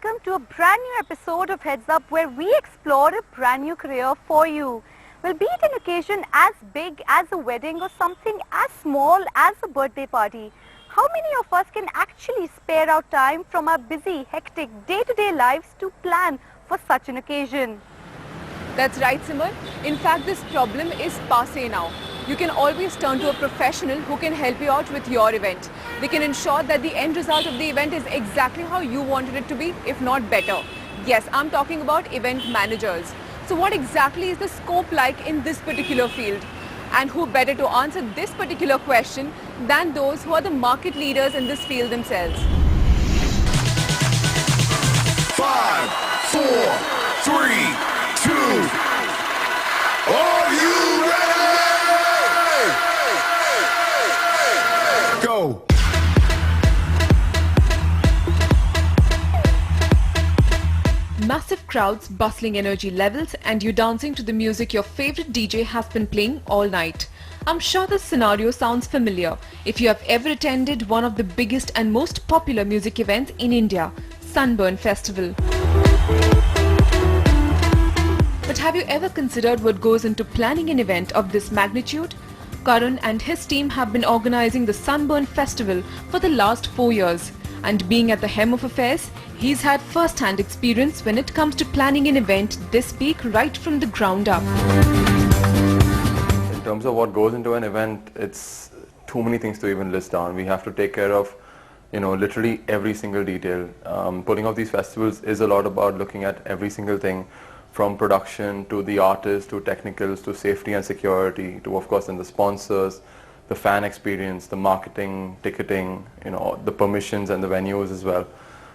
welcome to a brand new episode of Heads Up, where we explore a brand new career for you. Well, be it an occasion as big as a wedding or something as small as a birthday party, how many of us can actually spare out time from our busy, hectic day-to-day lives to plan for such an occasion? That's right, Simar. In fact, this problem is passé now. You can always turn to a professional who can help you out with your event. They can ensure that the end result of the event is exactly how you wanted it to be, if not better. Yes, I'm talking about event managers. So what exactly is the scope like in this particular field? And who better to answer this particular question than those who are the market leaders in this field themselves? 5, 4, 3, 2. Are you ready? Go. Massive crowds, bustling energy levels, and you dancing to the music your favorite DJ has been playing all night. I'm sure this scenario sounds familiar if you have ever attended one of the biggest and most popular music events in India, Sunburn Festival. But have you ever considered what goes into planning an event of this magnitude? Karun and his team have been organizing the Sunburn Festival for the last 4 years. And being at the helm of affairs, he's had first-hand experience when it comes to planning an event this big right from the ground up. In terms of what goes into an event, it's too many things to even list down. We have to take care of, literally every single detail. Putting off these festivals is a lot about looking at every single thing, from production to the artists to technicals to safety and security to, of course, then the sponsors, the fan experience, the marketing, ticketing, the permissions and the venues as well.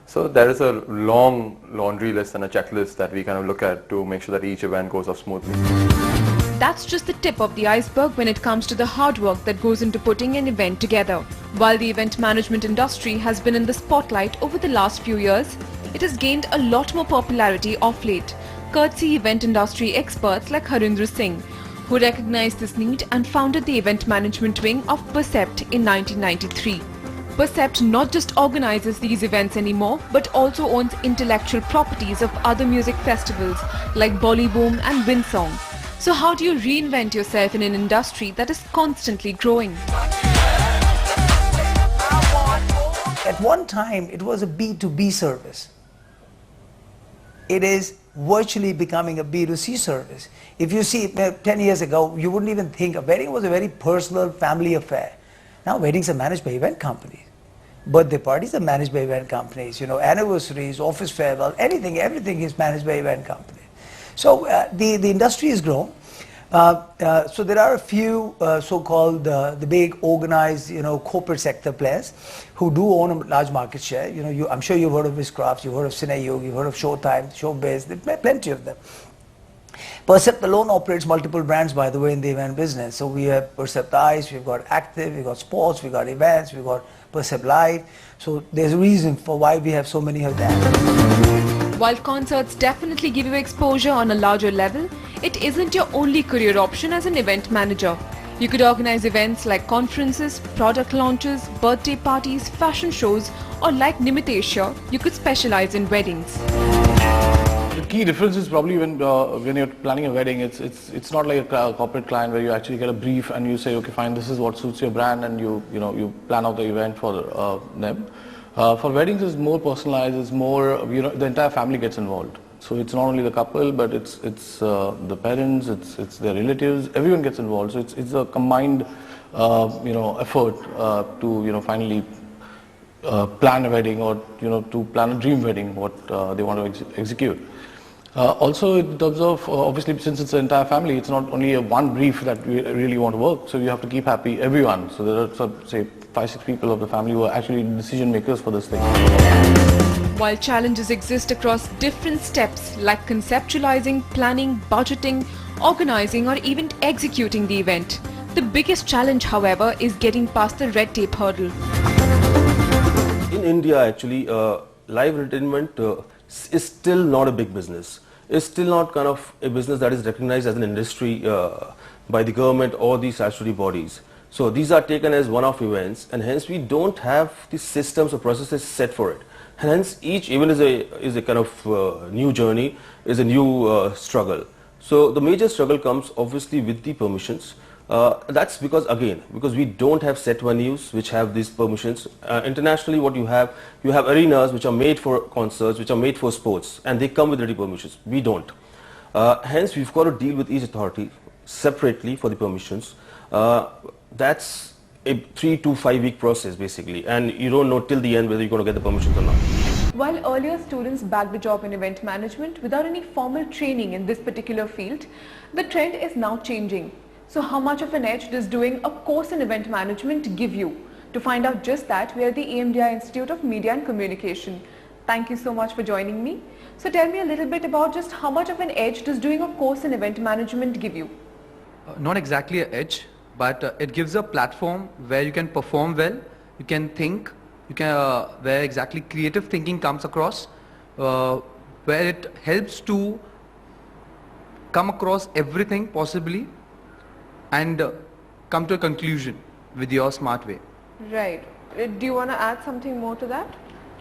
So there is a long laundry list and a checklist that we kind of look at to make sure that each event goes off smoothly. That's just the tip of the iceberg when it comes to the hard work that goes into putting an event together. While the event management industry has been in the spotlight over the last few years, it has gained a lot more popularity of late, courtesy event industry experts like Harindra Singh, who recognized this need and founded the event management wing of Percept in 1993. Percept not just organizes these events anymore, but also owns intellectual properties of other music festivals like Bollyboom and Winsong. So how do you reinvent yourself in an industry that is constantly growing? At one time, it was a B2B service. It is virtually becoming a B2C service. If you see 10 years ago, you wouldn't even think a wedding was a very personal family affair. Now weddings are managed by event companies. Birthday parties are managed by event companies. Anniversaries, office farewell, everything is managed by event companies. So the industry has grown. So there are a few so-called the big organized corporate sector players who do own a large market share. I'm sure you've heard of Viscraft, you've heard of Cineyug, you've heard of Showtime, Showbiz. There are plenty of them. Percept alone operates multiple brands, by the way, in the event business. So we have Percept Ice, we've got Active, we've got Sports, we've got Events, we've got Percept Live. So there's a reason for why we have so many of them. While concerts definitely give you exposure on a larger level, it isn't your only career option as an event manager. You could organize events like conferences, product launches, birthday parties, fashion shows, or like Nimitesh, you could specialize in weddings. The key difference is probably when you're planning a wedding, it's not like a corporate client where you actually get a brief and you say, okay, fine, this is what suits your brand, and you plan out the event for them. For weddings, it's more personalized. It's more the entire family gets involved. So it's not only the couple, but it's the parents, it's their relatives. Everyone gets involved. So it's a combined effort to finally plan a wedding, or to plan a dream wedding, what they want to execute. Also, in terms of obviously, since it's the entire family, it's not only a one brief that we really want to work. So you have to keep happy everyone. So there are say 5-6 people of the family who are actually decision makers for this thing. While challenges exist across different steps like conceptualizing, planning, budgeting, organizing, or even executing the event, the biggest challenge, however, is getting past the red tape hurdle. In India, actually, live entertainment is still not a big business. It's still not kind of a business that is recognized as an industry by the government or the statutory bodies. So these are taken as one-off events, and hence we don't have the systems or processes set for it. And hence each event is a kind of new journey, is a new struggle. So the major struggle comes obviously with the permissions. That's because we don't have set venues which have these permissions. Internationally, what you have arenas which are made for concerts, which are made for sports, and they come with ready permissions. We don't. Hence, we've got to deal with each authority separately for the permissions. That's a 3 to 5 week process basically, and you don't know till the end whether you're going to get the permissions or not. While earlier students bagged the job in event management without any formal training in this particular field, the trend is now changing. So how much of an edge does doing a course in event management give you? To find out just that, we are at the EMDI Institute of Media and Communication. Thank you so much for joining me. So tell me a little bit about just how much of an edge does doing a course in event management give you? Not exactly an edge, but it gives a platform where you can perform well, you can think, where exactly creative thinking comes across, where it helps to come across everything possibly and come to a conclusion with your smart way. Right. Do you want to add something more to that?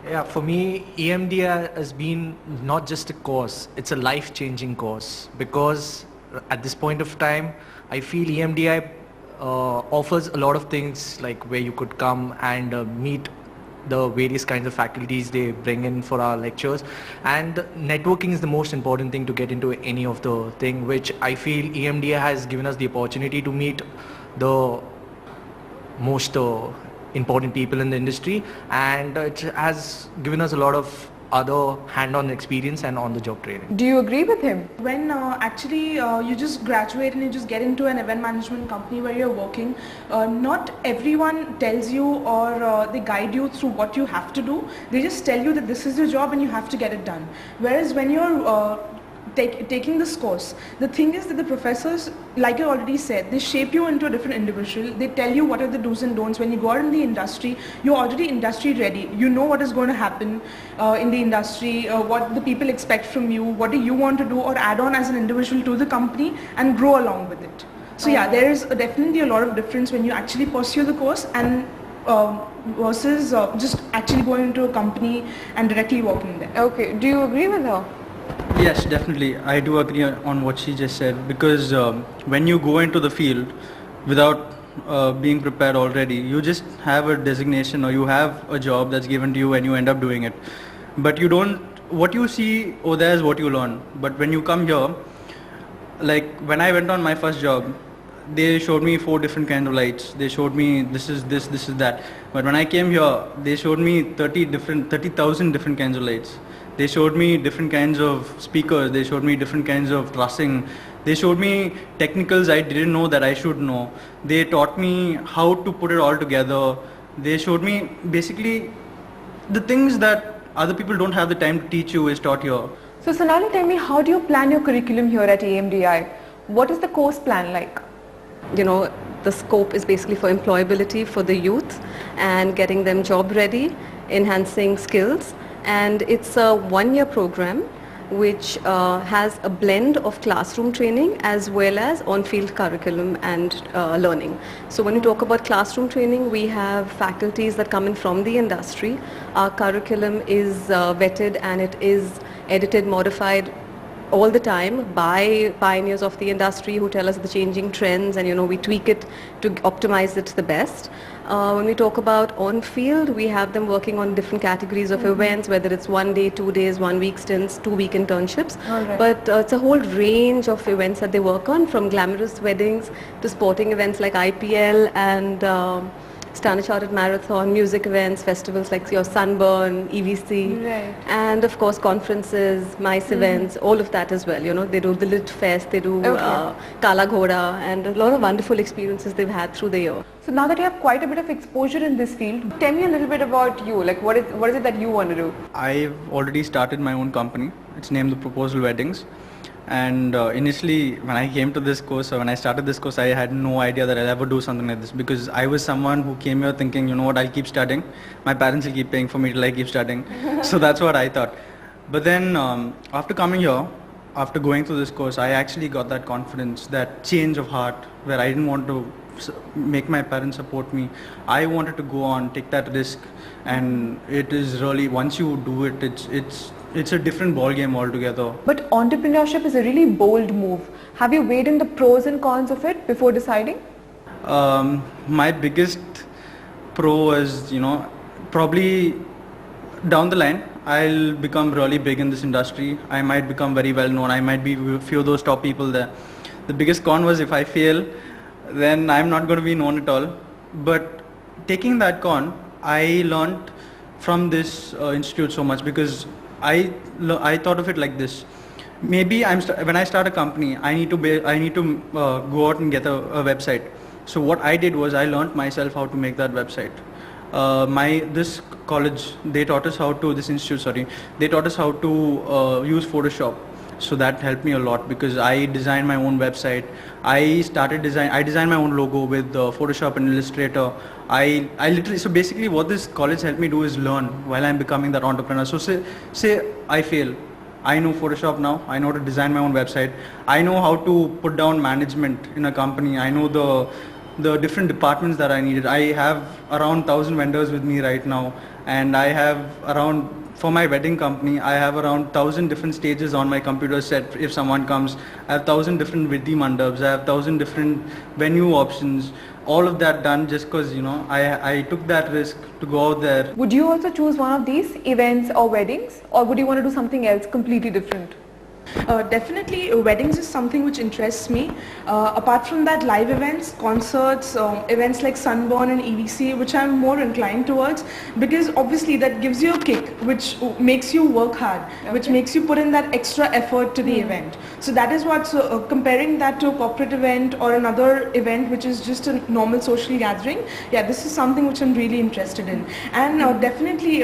Yeah, for me, EMDI has been not just a course, it's a life-changing course, because at this point of time, I feel EMDI offers a lot of things, like where you could come and meet the various kinds of faculties they bring in for our lectures, and networking is the most important thing to get into any of the thing, which I feel EMDI has given us the opportunity to meet the most important people in the industry, and it has given us a lot of other hand-on experience and on-the-job training. Do you agree with him? When actually you just graduate and you just get into an event management company where you're working, not everyone tells you or they guide you through what you have to do. They just tell you that this is your job and you have to get it done. Whereas when you're taking this course, the thing is that the professors, like I already said, they shape you into a different individual. They tell you what are the do's and don'ts. When you go out in the industry, you're already industry ready. You know what is going to happen in the industry, what the people expect from you, what do you want to do or add on as an individual to the company and grow along with it. So yeah, there is definitely a lot of difference when you actually pursue the course and versus just actually going into a company and directly working there. Okay, do you agree with her? Yes, definitely. I do agree on what she just said, because when you go into the field without being prepared already, you just have a designation or you have a job that's given to you and you end up doing it. But you don't, what you see over there is what you learn. But when you come here, like when I went on my first job, they showed me 4 different kinds of lights. They showed me this is this, this is that. But when I came here, they showed me 30,000 different kinds of lights. They showed me different kinds of speakers, they showed me different kinds of trussing, they showed me technicals I didn't know that I should know. They taught me how to put it all together. They showed me basically the things that other people don't have the time to teach you is taught here. So Sonali, tell me, how do you plan your curriculum here at EMDI? What is the course plan like? You know, the scope is basically for employability for the youth and getting them job ready, enhancing skills. And it's a 1-year program which has a blend of classroom training as well as on-field curriculum and learning. So when we talk about classroom training, we have faculties that come in from the industry. Our curriculum is vetted and it is edited, modified all the time by pioneers of the industry who tell us the changing trends, and we tweak it to optimize it the best. When we talk about on-field, we have them working on different categories of events, whether it's 1 day, 2 days, 1 week stints, 2 week internships. Right. But it's a whole range of events that they work on, from glamorous weddings to sporting events like IPL and Standard Chartered Marathon, music events, festivals like your Sunburn, EVC, right. and of course conferences, MICE events, all of that as well. They do the Lit Fest, they do Kala Ghoda, and a lot of wonderful experiences they've had through the year. So now that you have quite a bit of exposure in this field, tell me a little bit about you. Like what is it that you want to do? I've already started my own company. It's named The Proposal Weddings. And initially, when I came to this course, or when I started this course, I had no idea that I'll ever do something like this, because I was someone who came here thinking, you know what, I'll keep studying. My parents will keep paying for me till I keep studying. So that's what I thought. But then after coming here, after going through this course, I actually got that confidence, that change of heart, where I didn't want to make my parents support me. I wanted to go on, take that risk, and it is really, once you do it, it's a different ball game altogether. But entrepreneurship is a really bold move. Have you weighed in the pros and cons of it before deciding? My biggest pro is, probably down the line, I'll become really big in this industry. I might become very well known. I might be a few of those top people there. The biggest con was if I fail, then I'm not going to be known at all. But taking that con, I learned from this institute so much, because I thought of it like this. Maybe when I start a company, I need to go out and get a website. So what I did was I learned myself how to make that website. This college, they taught us how to, this institute, sorry, they taught us how to use Photoshop. So that helped me a lot, because I designed my own website. I designed my own logo with Photoshop and Illustrator. I literally, so basically what this college helped me do is learn while I'm becoming that entrepreneur. So say I fail. I know Photoshop now. I know how to design my own website. I know how to put down management in a company. I know the different departments that I needed. I have around 1,000 vendors with me right now, and I have around, for my wedding company, I have around 1,000 different stages on my computer set. If someone comes, I have 1,000 different vidhi mandabs, I have 1,000 different venue options, all of that done just because, I took that risk to go out there. Would you also choose one of these events or weddings, or would you want to do something else completely different? Definitely weddings is something which interests me. Apart from that, live events, concerts, events like Sunburn and EVC, which I'm more inclined towards, because obviously that gives you a kick, which makes you work hard, which makes you put in that extra effort to the event. So that is what, comparing that to a corporate event or another event which is just a normal social gathering, yeah, this is something which I'm really interested in. And definitely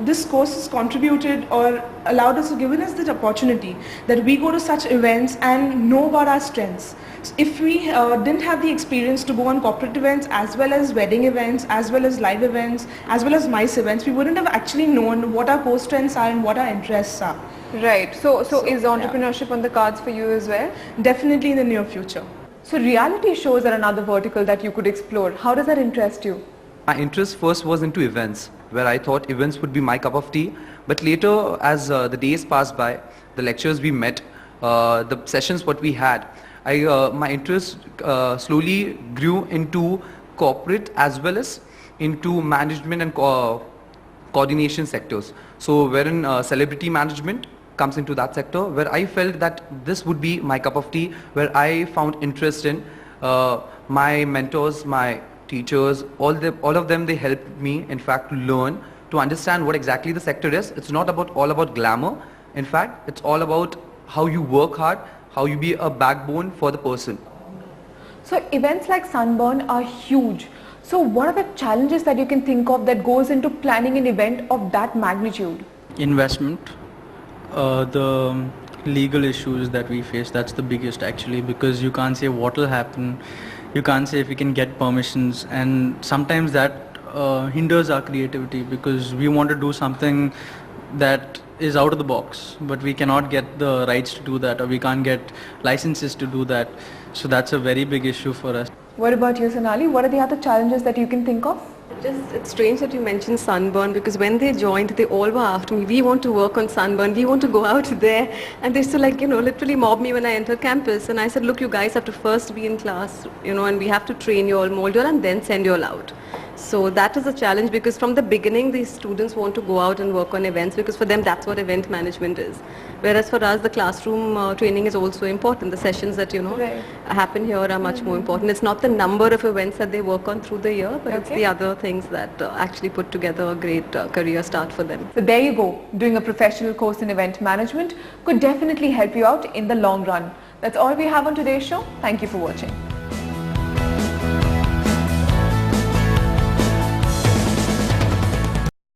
this course has contributed or allowed us, given us the opportunity that we go to such events and know about our strengths. If we didn't have the experience to go on corporate events as well as wedding events, as well as live events, as well as MICE events, we wouldn't have actually known what our core strengths are and what our interests are. Right. So is entrepreneurship on the cards for you as well? Definitely in the near future. So reality shows are another vertical that you could explore. How does that interest you? My interest first was into events, where I thought events would be my cup of tea. But later, as the days passed by, the lectures we met, the sessions what we had, my interest slowly grew into corporate as well as into management and coordination sectors. So wherein celebrity management comes into that sector, where I felt that this would be my cup of tea, where I found interest in my mentors, my teachers, all of them, they helped me in fact to learn, to understand what exactly the sector is. It's not all about glamour. In fact, it's all about how you work hard, how you be a backbone for the person. So events like Sunburn are huge. So what are the challenges that you can think of that goes into planning an event of that magnitude? Investment, the legal issues that we face, that's the biggest actually, because you can't say what will happen, you can't say if we can get permissions, and sometimes that hinders our creativity, because we want to do something that is out of the box, but we cannot get the rights to do that, or we can't get licenses to do that. So that's a very big issue for us. What about you, Sonali? What are the other challenges that you can think of? It's strange that you mentioned Sunburn, because when they joined, they all were after me, we want to work on Sunburn, we want to go out there, and they used to literally mob me when I entered campus. And I said, look, you guys have to first be in class, and we have to train you all, mold you all, and then send you all out. So that is a challenge, because from the beginning these students want to go out and work on events, because for them that's what event management is. Whereas for us the classroom training is also important. The sessions that happen here are much more important. It's not the number of events that they work on through the year, but it's the other things that actually put together a great career start for them. So there you go. Doing a professional course in event management could definitely help you out in the long run. That's all we have on today's show. Thank you for watching.